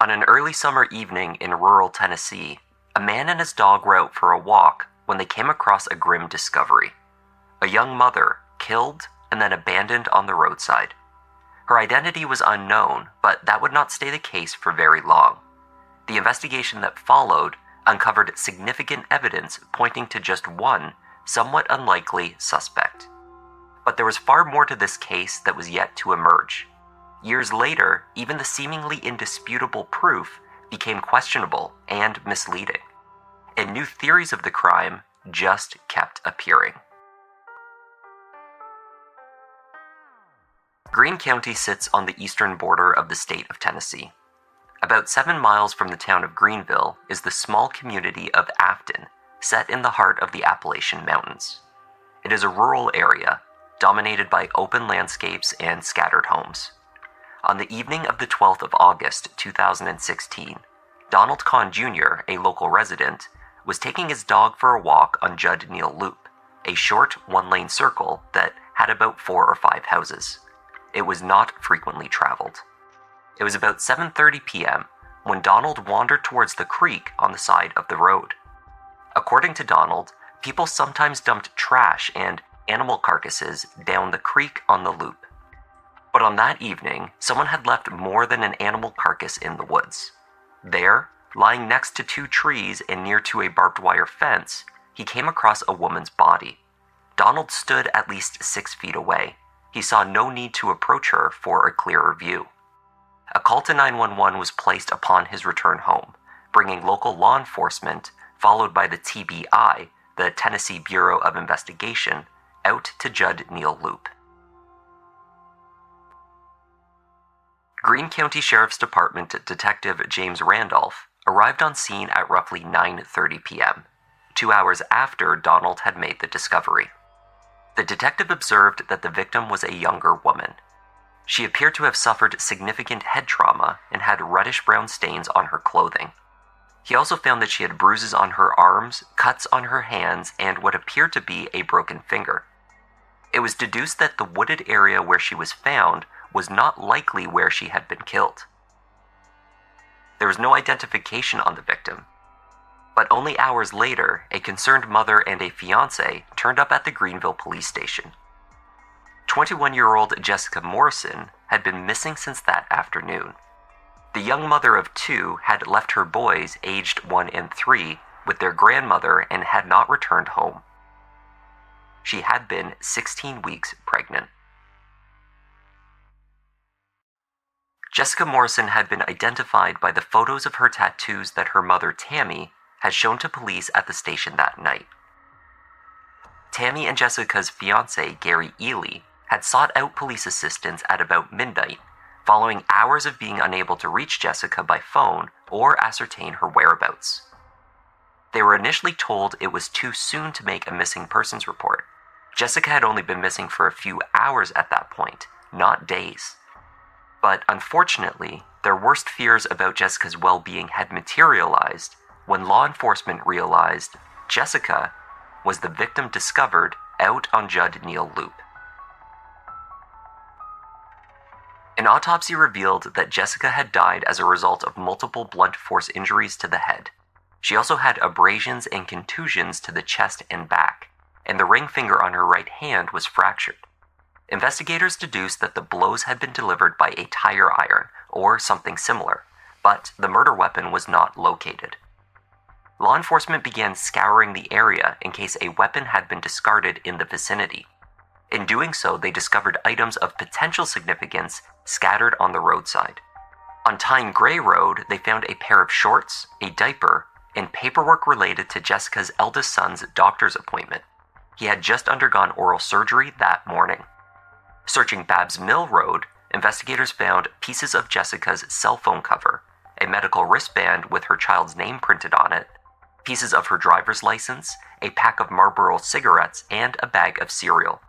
On an early summer evening in rural Tennessee, a man and his dog were out for a walk when they came across a grim discovery. A young mother killed and then abandoned on the roadside. Her identity was unknown, but that would not stay the case for very long. The investigation that followed uncovered significant evidence pointing to just one, somewhat unlikely suspect. But there was far more to this case that was yet to emerge. Years later, even the seemingly indisputable proof became questionable and misleading, and new theories of the crime just kept appearing. Greene County sits on the eastern border of the state of Tennessee. About 7 miles from the town of Greenville is the small community of Afton, set in the heart of the Appalachian Mountains. It is a rural area, dominated by open landscapes and scattered homes. On the evening of the 12th of August, 2016, Donald Kahn Jr., a local resident, was taking his dog for a walk on Judd Neal Loop, a short one-lane circle that had about 4 or 5 houses. It was not frequently traveled. It was about 7:30 p.m. when Donald wandered towards the creek on the side of the road. According to Donald, people sometimes dumped trash and animal carcasses down the creek on the loop. But on that evening, someone had left more than an animal carcass in the woods. There, lying next to 2 trees and near to a barbed wire fence, he came across a woman's body. Donald stood at least 6 feet away. He saw no need to approach her for a clearer view. A call to 911 was placed upon his return home, bringing local law enforcement, followed by the TBI, the Tennessee Bureau of Investigation, out to Judd Neal Loop. Greene County Sheriff's Department Detective James Randolph arrived on scene at roughly 9:30 p.m., 2 hours after Donald had made the discovery. The detective observed that the victim was a younger woman. She appeared to have suffered significant head trauma and had reddish-brown stains on her clothing. He also found that she had bruises on her arms, cuts on her hands, and what appeared to be a broken finger. It was deduced that the wooded area where she was found was not likely where she had been killed. There was no identification on the victim, but only hours later, a concerned mother and a fiancé turned up at the Greenville police station. 21-year-old Jessica Morrison had been missing since that afternoon. The young mother of 2 had left her boys, aged 1 and 3, with their grandmother and had not returned home. She had been 16 weeks pregnant. Jessica Morrison had been identified by the photos of her tattoos that her mother, Tammy, had shown to police at the station that night. Tammy and Jessica's fiancé, Gary Ely, had sought out police assistance at about midnight, following hours of being unable to reach Jessica by phone or ascertain her whereabouts. They were initially told it was too soon to make a missing persons report. Jessica had only been missing for a few hours at that point, not days. But unfortunately, their worst fears about Jessica's well-being had materialized when law enforcement realized Jessica was the victim discovered out on Judd Neal Loop. An autopsy revealed that Jessica had died as a result of multiple blunt force injuries to the head. She also had abrasions and contusions to the chest and back, and the ring finger on her right hand was fractured. Investigators deduced that the blows had been delivered by a tire iron or something similar, but the murder weapon was not located. Law enforcement began scouring the area in case a weapon had been discarded in the vicinity. In doing so, they discovered items of potential significance scattered on the roadside. On Tyne Gray Road, they found a pair of shorts, a diaper, and paperwork related to Jessica's eldest son's doctor's appointment. He had just undergone oral surgery that morning. Searching Babbs Mill Road, investigators found pieces of Jessica's cell phone cover, a medical wristband with her child's name printed on it, pieces of her driver's license, a pack of Marlboro cigarettes, and a bag of cereal.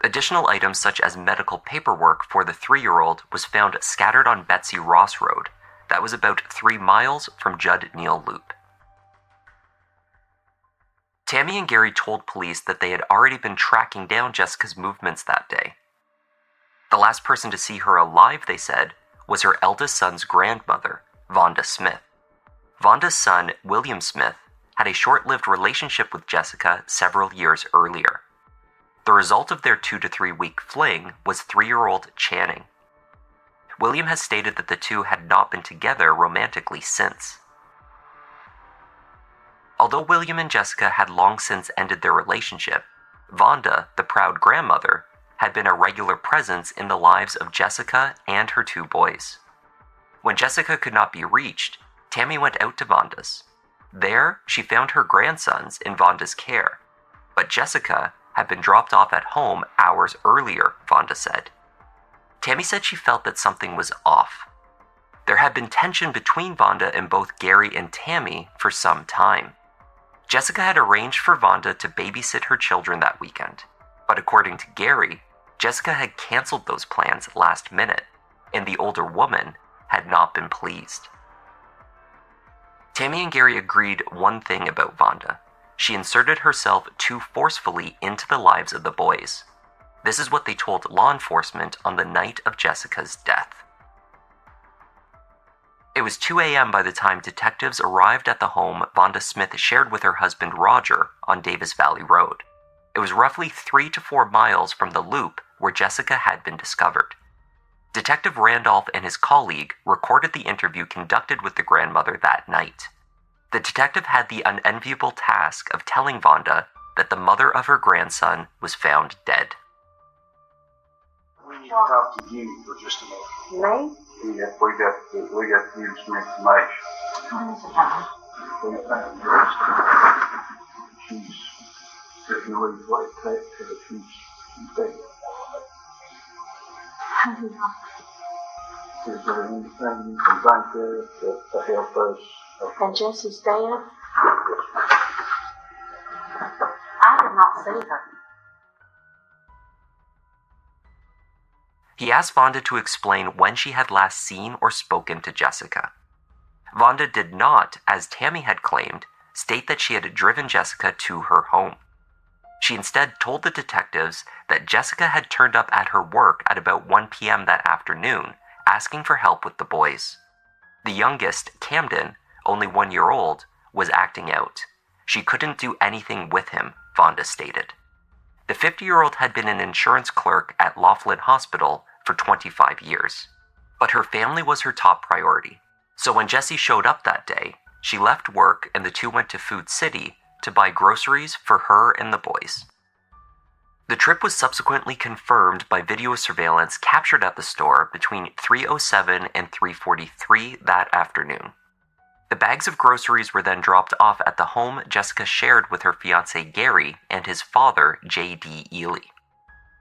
Additional items such as medical paperwork for the 3-year-old was found scattered on Betsy Ross Road. That was about 3 miles from Judd Neal Loop. Tammy and Gary told police that they had already been tracking down Jessica's movements that day. The last person to see her alive, they said, was her eldest son's grandmother, Vonda Smith. Vonda's son, William Smith, had a short-lived relationship with Jessica several years earlier. The result of their 2 to 3 week fling was 3-year-old Channing. William has stated that the two had not been together romantically since. Although William and Jessica had long since ended their relationship, Vonda, the proud grandmother, had been a regular presence in the lives of Jessica and her 2 boys. When Jessica could not be reached, Tammy went out to Vonda's. There, she found her grandsons in Vonda's care, but Jessica had been dropped off at home hours earlier, Vonda said. Tammy said she felt that something was off. There had been tension between Vonda and both Gary and Tammy for some time. Jessica had arranged for Vonda to babysit her children that weekend, but according to Gary, Jessica had canceled those plans last minute, and the older woman had not been pleased. Tammy and Gary agreed one thing about Vonda. She inserted herself too forcefully into the lives of the boys. This is what they told law enforcement on the night of Jessica's death. It was 2 a.m. by the time detectives arrived at the home Vonda Smith shared with her husband Roger on Davis Valley Road. It was roughly 3 to 4 miles from the loop where Jessica had been discovered. Detective Randolph and his colleague recorded the interview conducted with the grandmother that night. The detective had the unenviable task of telling Vonda that the mother of her grandson was found dead. We need to talk to you for just a minute. Me? We got to give some information. We found Jessica. She's sitting really flat back to the she's dead. Is there anything you can think of to help us? And Jessie's dead? I did not see her. He asked Vonda to explain when she had last seen or spoken to Jessica. Vonda did not, as Tammy had claimed, state that she had driven Jessica to her home. She instead told the detectives that Jessica had turned up at her work at about 1 p.m. that afternoon, asking for help with the boys. The youngest, Camden, only 1 year old, was acting out. She couldn't do anything with him, Vonda stated. The 50-year-old had been an insurance clerk at Laughlin Hospital for 25 years. But her family was her top priority. So when Jessie showed up that day, she left work and the two went to Food City to buy groceries for her and the boys. The trip was subsequently confirmed by video surveillance captured at the store between 3:07 and 3:43 that afternoon. The bags of groceries were then dropped off at the home Jessica shared with her fiancé Gary and his father, J.D. Ely.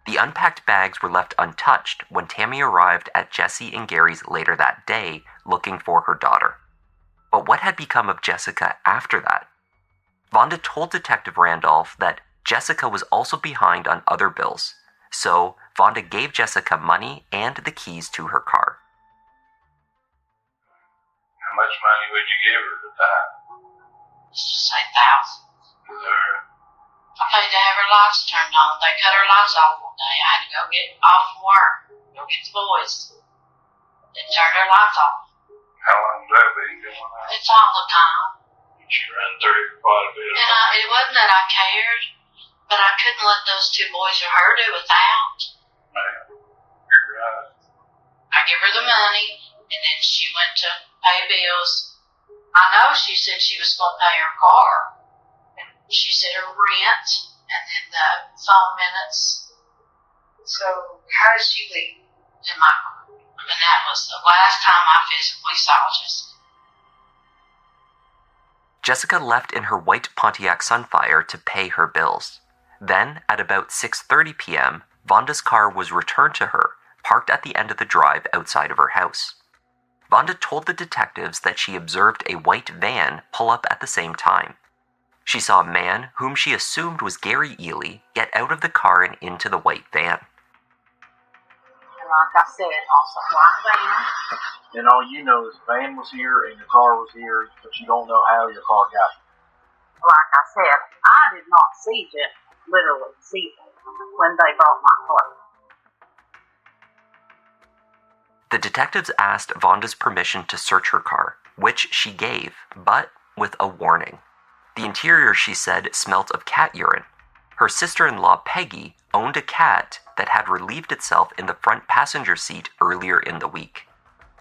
The unpacked bags were left untouched when Tammy arrived at Jessie and Gary's later that day looking for her daughter. But what had become of Jessica after that? Vonda told Detective Randolph that Jessica was also behind on other bills, so Vonda gave Jessica money and the keys to her car. How much money would you give her at the time? Let's just say thousands. I paid to have her lights turned on. They cut her lights off one day. I had to go get off from work, go get the boys. They turned her lights off. How long has that been going on? It's all the time. She ran through quite a bit of And it wasn't that I cared, but I couldn't let those two boys or her do without. money. You're right. I give her the money, and then she went to pay bills. I know she said she was going to pay her car. And she said her rent, and then the phone minutes. So, how did she leave? In my car. And that was the last time I physically saw Jessica. Jessica left in her white Pontiac Sunfire to pay her bills. Then, at about 6:30 p.m., Vonda's car was returned to her, parked at the end of the drive outside of her house. Vonda told the detectives that she observed a white van pull up at the same time. She saw a man, whom she assumed was Gary Ely, get out of the car and into the white van. And like I said, also white van. And all you know is the van was here and your car was here, but you don't know how your car got here. Like I said, I did not see Jeff, literally see them when they brought my car. The detectives asked Vonda's permission to search her car, which she gave, but with a warning. The interior, she said, smelt of cat urine. Her sister-in-law, Peggy, owned a cat that had relieved itself in the front passenger seat earlier in the week.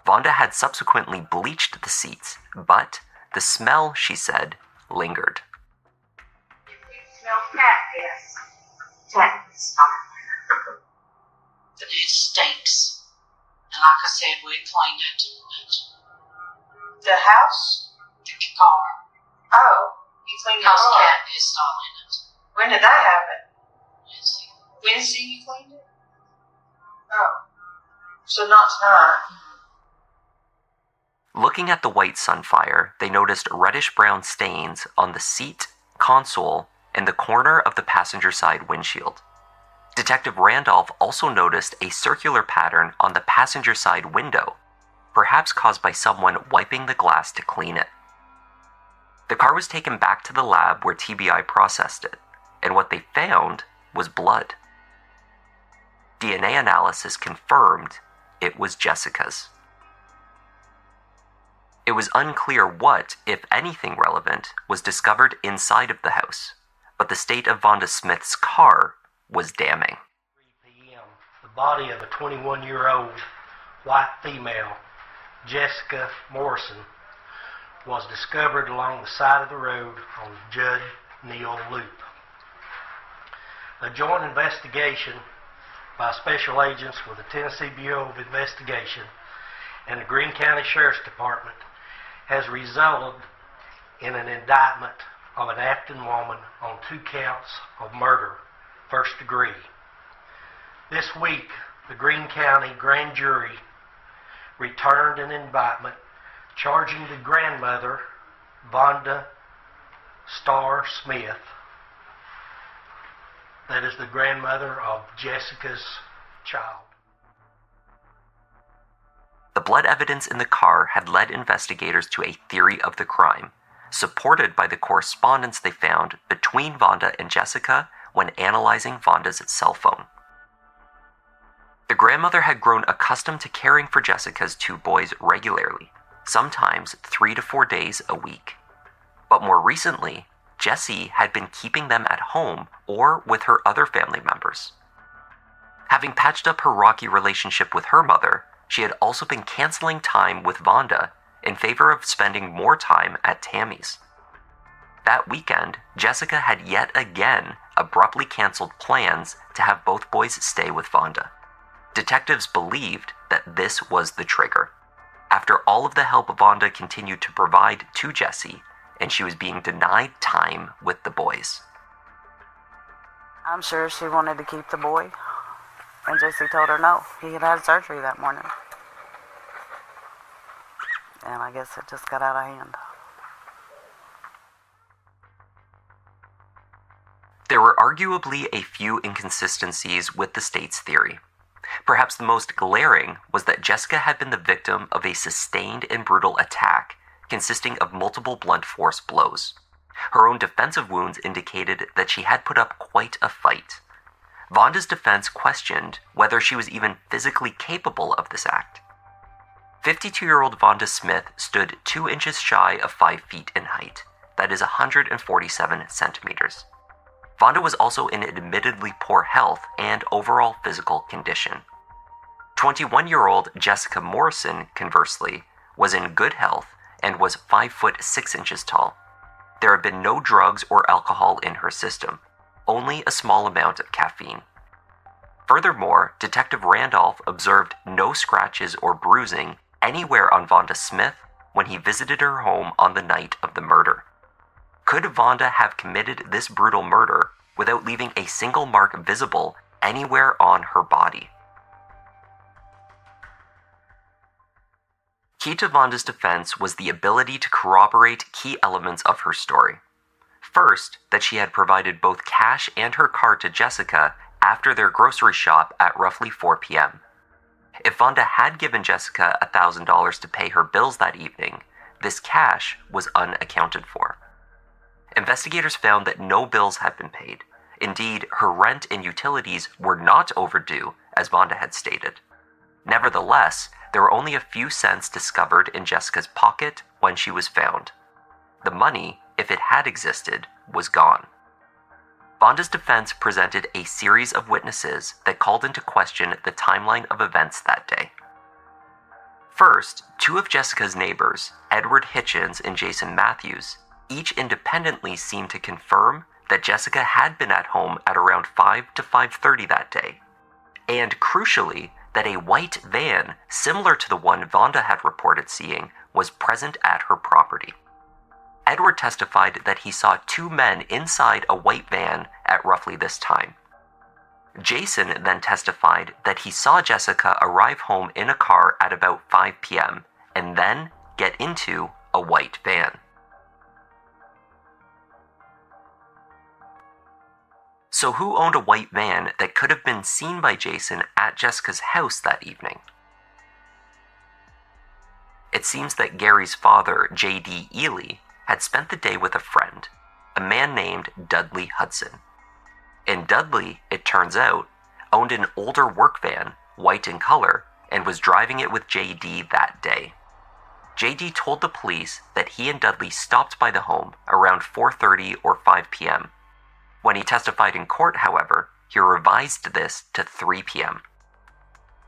Vonda had subsequently bleached the seats, but the smell, she said, lingered. It smells cat piss. Cat piss. But it stinks. And like I said, we cleaned it. The house? The car. Oh, you cleaned your Because car. cat pissed all in it. When did that happen? Wednesday. Wednesday you cleaned it? Oh. So not tonight. Looking at the white Sunfire, they noticed reddish-brown stains on the seat, console, and the corner of the passenger side windshield. Detective Randolph also noticed a circular pattern on the passenger side window, perhaps caused by someone wiping the glass to clean it. The car was taken back to the lab where TBI processed it, and what they found was blood. DNA analysis confirmed it was Jessica's. It was unclear what, if anything relevant, was discovered inside of the house, but the state of Vonda Smith's car was damning. 3 p.m. The body of a 21-year-old white female, Jessica Morrison, was discovered along the side of the road on Judd Neal Loop. A joint investigation by special agents with the Tennessee Bureau of Investigation and the Greene County Sheriff's Department has resulted in an indictment of an Afton woman on 2 counts of murder, first degree. This week, the Greene County Grand Jury returned an indictment charging the grandmother, Vonda Starr Smith, that is the grandmother of Jessica's child. The blood evidence in the car had led investigators to a theory of the crime, supported by the correspondence they found between Vonda and Jessica when analyzing Vonda's cell phone. The grandmother had grown accustomed to caring for Jessica's 2 boys regularly, sometimes 3 to 4 days a week. But more recently, Jessie had been keeping them at home or with her other family members. Having patched up her rocky relationship with her mother, she had also been canceling time with Vonda in favor of spending more time at Tammy's. That weekend, Jessica had yet again abruptly canceled plans to have both boys stay with Vonda. Detectives believed that this was the trigger. After all of the help Vonda continued to provide to Jessie, and she was being denied time with the boys. I'm sure she wanted to keep the boy, and Jessie told her no. He had had surgery that morning. And I guess it just got out of hand. There were arguably a few inconsistencies with the state's theory. Perhaps the most glaring was that Jessica had been the victim of a sustained and brutal attack consisting of multiple blunt force blows. Her own defensive wounds indicated that she had put up quite a fight. Vonda's defense questioned whether she was even physically capable of this act. 52-year-old Vonda Smith stood 2 inches shy of 5 feet in height, that is 147 centimeters. Vonda was also in admittedly poor health and overall physical condition. 21-year-old Jessica Morrison, conversely, was in good health and was 5 foot 6 inches tall. There had been no drugs or alcohol in her system, only a small amount of caffeine. Furthermore, Detective Randolph observed no scratches or bruising anywhere on Vonda Smith when he visited her home on the night of the murder. Could Vonda have committed this brutal murder without leaving a single mark visible anywhere on her body? Key to Vonda's defense was the ability to corroborate key elements of her story. First, that she had provided both cash and her card to Jessica after their grocery shop at roughly 4 p.m. If Vonda had given Jessica $1,000 to pay her bills that evening, this cash was unaccounted for. Investigators found that no bills had been paid. Indeed, her rent and utilities were not overdue, as Vonda had stated. Nevertheless, there there were only a few cents discovered in Jessica's pocket when she was found. The money, if it had existed, was gone. Vonda's defense presented a series of witnesses that called into question the timeline of events that day. First, two of Jessica's neighbors, Edward Hitchens and Jason Matthews, each independently seemed to confirm that Jessica had been at home at around 5 to 5:30 that day, and crucially, that a white van, similar to the one Vonda had reported seeing, was present at her property. Edward testified that he saw two men inside a white van at roughly this time. Jason then testified that he saw Jessica arrive home in a car at about 5 p.m. and then get into a white van. So who owned a white van that could have been seen by Jason at Jessica's house that evening? It seems that Gary's father, J.D. Ely, had spent the day with a friend, a man named Dudley Hudson. And Dudley, it turns out, owned an older work van, white in color, and was driving it with J.D. that day. J.D. told the police that he and Dudley stopped by the home around 4:30 or 5 p.m. When he testified in court, however, he revised this to 3 p.m.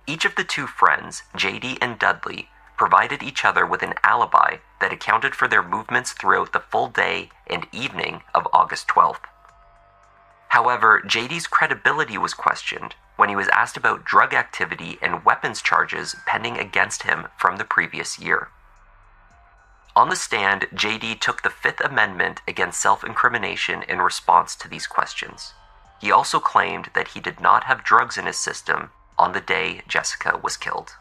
Each of the two friends, J.D. and Dudley, provided each other with an alibi that accounted for their movements throughout the full day and evening of August 12th. However, JD's credibility was questioned when he was asked about drug activity and weapons charges pending against him from the previous year. On the stand, JD took the Fifth Amendment against self-incrimination in response to these questions. He also claimed that he did not have drugs in his system on the day Jessica was killed.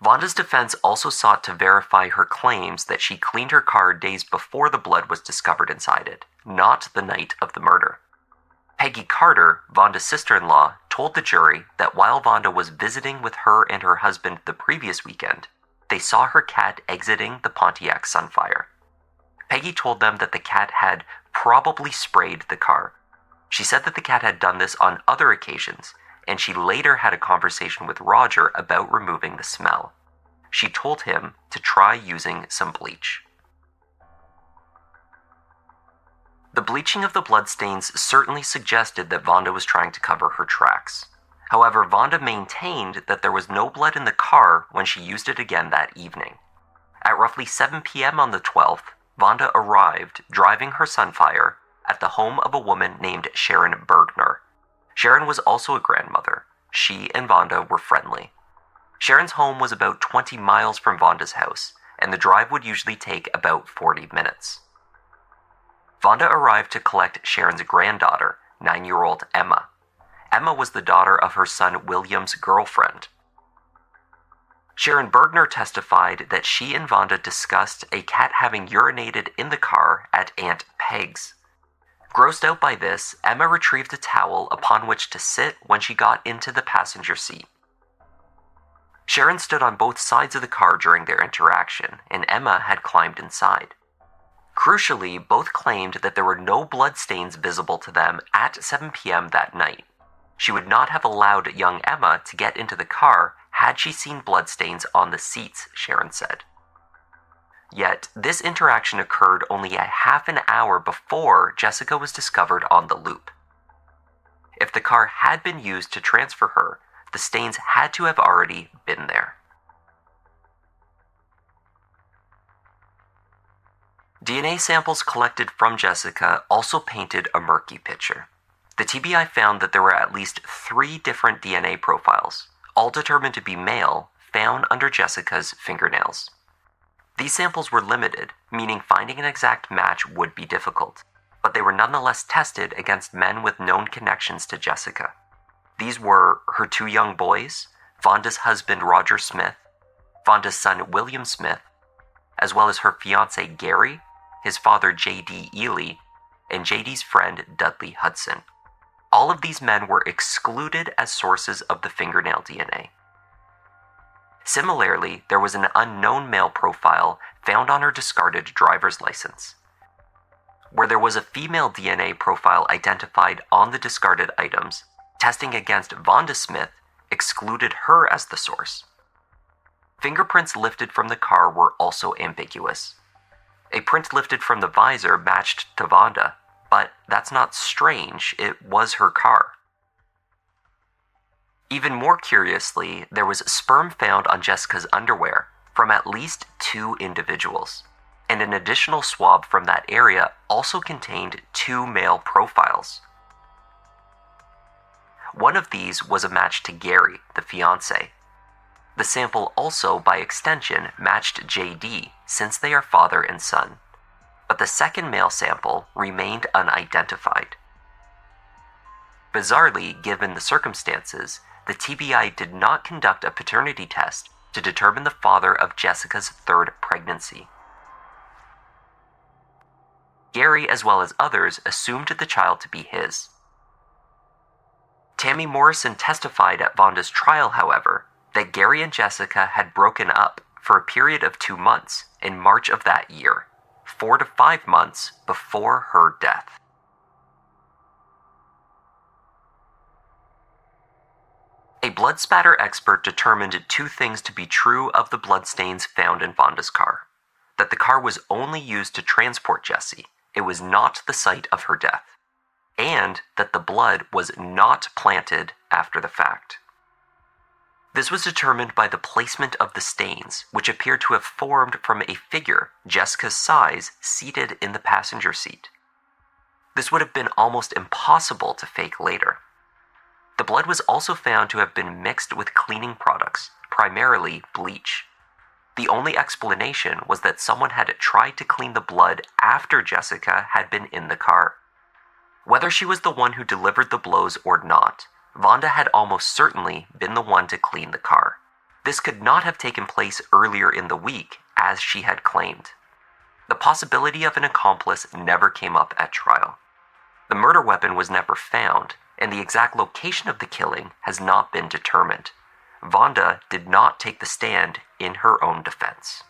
Vonda's defense also sought to verify her claims that she cleaned her car days before the blood was discovered inside it, not the night of the murder. Peggy Carter, Vonda's sister-in-law, told the jury that while Vonda was visiting with her and her husband the previous weekend, they saw her cat exiting the Pontiac Sunfire. Peggy told them that the cat had probably sprayed the car. She said that the cat had done this on other occasions, and she later had a conversation with Roger about removing the smell. She told him to try using some bleach. The bleaching of the bloodstains certainly suggested that Vonda was trying to cover her tracks. However, Vonda maintained that there was no blood in the car when she used it again that evening. At roughly 7 p.m. on the 12th, Vonda arrived, driving her Sunfire, at the home of a woman named Sharon Bergner. Sharon was also a grandmother. She and Vonda were friendly. Sharon's home was about 20 miles from Vonda's house, and the drive would usually take about 40 minutes. Vonda arrived to collect Sharon's granddaughter, 9-year-old Emma. Emma was the daughter of her son William's girlfriend. Sharon Bergner testified that she and Vonda discussed a cat having urinated in the car at Aunt Peg's. Grossed out by this, Emma retrieved a towel upon which to sit when she got into the passenger seat. Sharon stood on both sides of the car during their interaction, and Emma had climbed inside. Crucially, both claimed that there were no bloodstains visible to them at 7 p.m. that night. She would not have allowed young Emma to get into the car had she seen bloodstains on the seats, Sharon said. Yet, this interaction occurred only a half an hour before Jessica was discovered on the loop. If the car had been used to transfer her, the stains had to have already been there. DNA samples collected from Jessica also painted a murky picture. The TBI found that there were at least 3 different DNA profiles, all determined to be male, found under Jessica's fingernails. These samples were limited, meaning finding an exact match would be difficult, but they were nonetheless tested against men with known connections to Jessica. These were her 2 young boys, Vonda's husband Roger Smith, Vonda's son William Smith, as well as her fiancé Gary, his father J.D. Ely, and J.D.'s friend Dudley Hudson. All of these men were excluded as sources of the fingernail DNA. Similarly, there was an unknown male profile found on her discarded driver's license. Where there was a female DNA profile identified on the discarded items, testing against Vonda Smith excluded her as the source. Fingerprints lifted from the car were also ambiguous. A print lifted from the visor matched to Vonda, but that's not strange, it was her car. Even more curiously, there was sperm found on Jessica's underwear from at least 2 individuals, and an additional swab from that area also contained 2 male profiles. One of these was a match to Gary, the fiancé. The sample also, by extension, matched JD, since they are father and son. But the second male sample remained unidentified. Bizarrely, given the circumstances, the TBI did not conduct a paternity test to determine the father of Jessica's 3rd pregnancy. Gary, as well as others, assumed the child to be his. Tammy Morrison testified at Vonda's trial, however, that Gary and Jessica had broken up for a period of 2 months in March of that year, 4 to 5 months before her death. A blood spatter expert determined 2 things to be true of the bloodstains found in Vonda's car: that the car was only used to transport Jessie, it was not the site of her death, and that the blood was not planted after the fact. This was determined by the placement of the stains, which appeared to have formed from a figure Jessica's size seated in the passenger seat. This would have been almost impossible to fake later. The blood was also found to have been mixed with cleaning products, primarily bleach. The only explanation was that someone had tried to clean the blood after Jessica had been in the car. Whether she was the one who delivered the blows or not, Vonda had almost certainly been the one to clean the car. This could not have taken place earlier in the week, as she had claimed. The possibility of an accomplice never came up at trial. The murder weapon was never found, and the exact location of the killing has not been determined. Vonda did not take the stand in her own defense.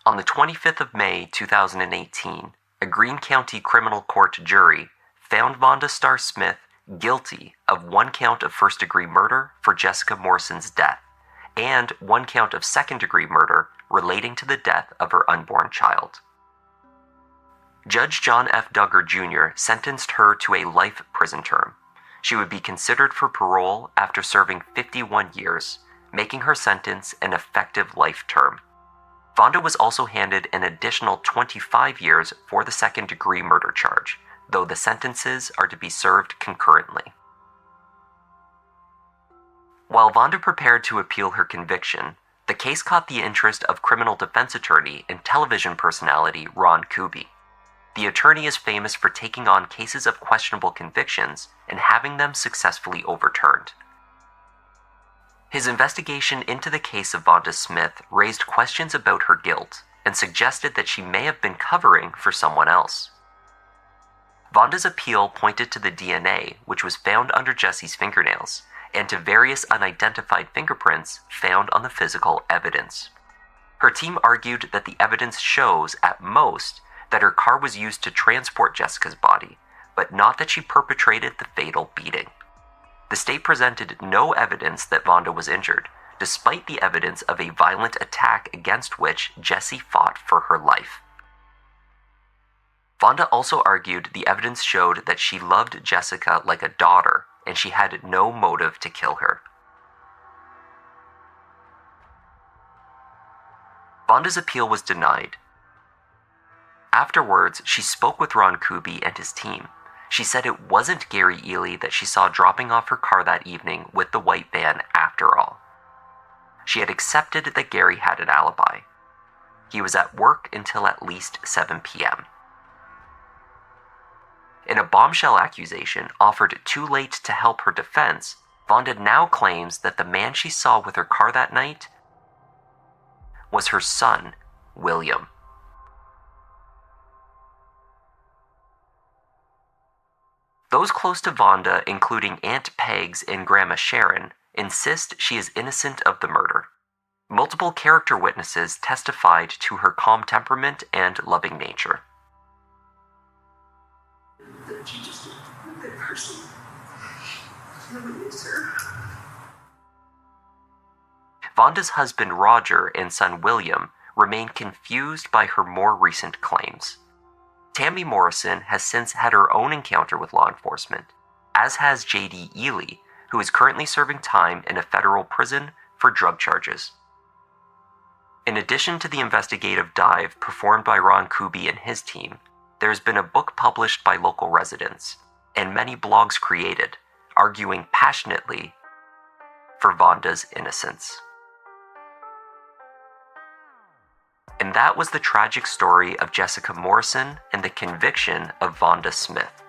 On the 25th of May, 2018, a Greene County Criminal Court jury found Vonda Starr Smith guilty of 1 count of first-degree murder for Jessica Morrison's death, and 1 count of second-degree murder relating to the death of her unborn child. Judge John F. Duggar Jr. sentenced her to a life prison term. She would be considered for parole after serving 51 years, making her sentence an effective life term. Vonda was also handed an additional 25 years for the second-degree murder charge, though the sentences are to be served concurrently. While Vonda prepared to appeal her conviction, the case caught the interest of criminal defense attorney and television personality Ron Kuby. The attorney is famous for taking on cases of questionable convictions and having them successfully overturned. His investigation into the case of Vonda Smith raised questions about her guilt and suggested that she may have been covering for someone else. Vonda's appeal pointed to the DNA, which was found under Jessie's fingernails, and to various unidentified fingerprints found on the physical evidence. Her team argued that the evidence shows, at most, that her car was used to transport Jessica's body, but not that she perpetrated the fatal beating. The state presented no evidence that Vonda was injured, despite the evidence of a violent attack against which Jessie fought for her life. Vonda also argued the evidence showed that she loved Jessica like a daughter, and she had no motive to kill her. Vonda's appeal was denied. Afterwards, she spoke with Ron Kuby and his team. She said it wasn't Gary Ely that she saw dropping off her car that evening with the white van after all. She had accepted that Gary had an alibi. He was at work until at least 7 p.m. In a bombshell accusation offered too late to help her defense, Vonda now claims that the man she saw with her car that night was her son, William. Those close to Vonda, including Aunt Pegs and Grandma Sharon, insist she is innocent of the murder. Multiple character witnesses testified to her calm temperament and loving nature. That she's just a good person. Vonda's husband Roger and son William remain confused by her more recent claims. Tammy Morrison has since had her own encounter with law enforcement, as has J.D. Ely, who is currently serving time in a federal prison for drug charges. In addition to the investigative dive performed by Ron Kuby and his team, there has been a book published by local residents, and many blogs created, arguing passionately for Vonda's innocence. And that was the tragic story of Jessica Morrison and the conviction of Vonda Smith.